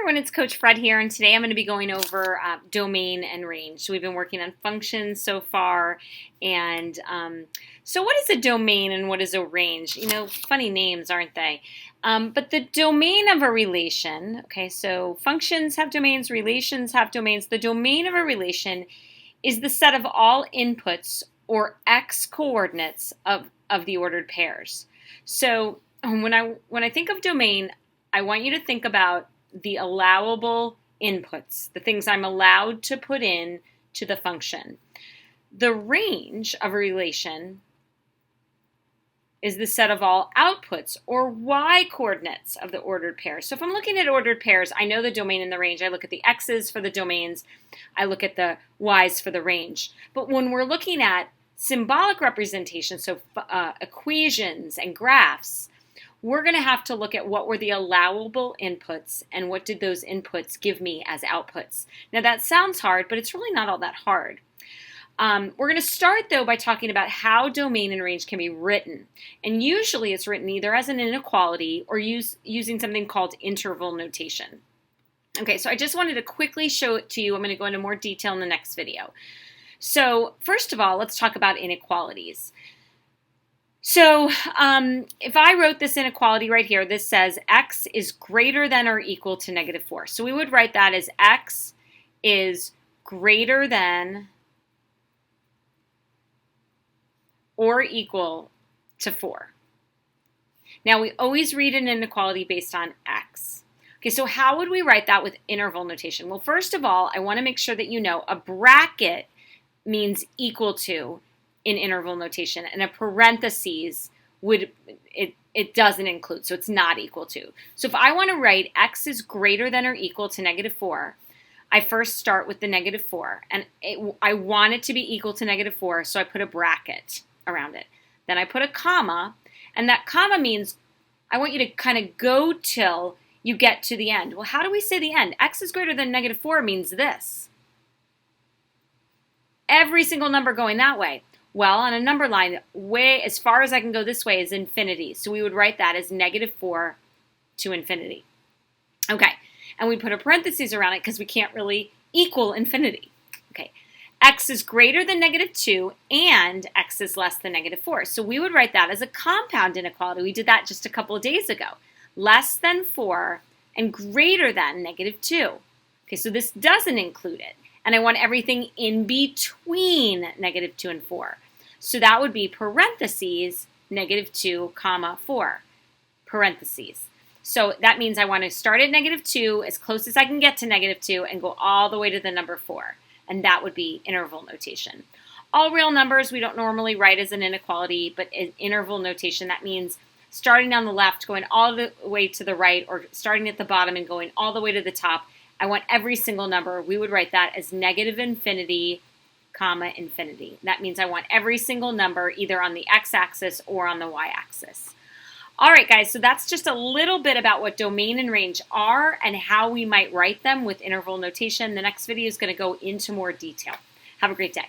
everyone, it's Coach Fred here, and today I'm going to be going over domain and range. So we've been working on functions so far, and so what is a domain and what is a range? You know, funny names, aren't they? But the domain of a relation, okay, so functions have domains, relations have domains. The domain of a relation is the set of all inputs or x coordinates of the ordered pairs. So when I think of domain, I want you to think about the allowable inputs, the things I'm allowed to put in to the function. The range of a relation is the set of all outputs or y coordinates of the ordered pairs. So if I'm looking at ordered pairs, I know the domain and the range. I look at the x's for the domains. I look at the y's for the range. But when we're looking at symbolic representation, so equations and graphs, we're going to have to look at what were the allowable inputs and what did those inputs give me as outputs. Now that sounds hard, but it's really not all that hard. We're going to start though by talking about how domain and range can be written. And usually it's written either as an inequality or using something called interval notation. Okay, so I just wanted to quickly show it to you. I'm going to go into more detail in the next video. So first of all, let's talk about inequalities. So if I wrote this inequality right here, this says x is greater than or equal to -4. So we would write that as x is greater than or equal to 4. Now we always read an inequality based on x. Okay, so how would we write that with interval notation? Well, first of all, I want to make sure that you know a bracket means equal to in interval notation, and a parentheses it doesn't include, so it's not equal to. So if I want to write x is greater than or equal to -4, I first start with the -4, and I want it to be equal to -4, so I put a bracket around it. Then I put a comma, and that comma means I want you to kind of go till you get to the end. Well, how do we say the end? X is greater than -4 means this. Every single number going that way. Well, on a number line, way as far as I can go this way is infinity. So we would write that as -4 to infinity. Okay, and we put a parentheses around it because we can't really equal infinity. Okay, x is greater than -2 and x is less than -4. So we would write that as a compound inequality. We did that just a couple of days ago. Less than 4 and greater than -2. Okay, so this doesn't include it. And I want everything in between -2 and 4. So that would be parentheses, -2, comma 4, parentheses. So that means I want to start at -2, as close as I can get to -2, and go all the way to the number 4. And that would be interval notation. All real numbers we don't normally write as an inequality, but in interval notation, that means starting on the left, going all the way to the right, or starting at the bottom and going all the way to the top. I want every single number. We would write that as -infinity, comma infinity. That means I want every single number either on the x-axis or on the y-axis. All right, guys, so that's just a little bit about what domain and range are and how we might write them with interval notation. The next video is going to go into more detail. Have a great day.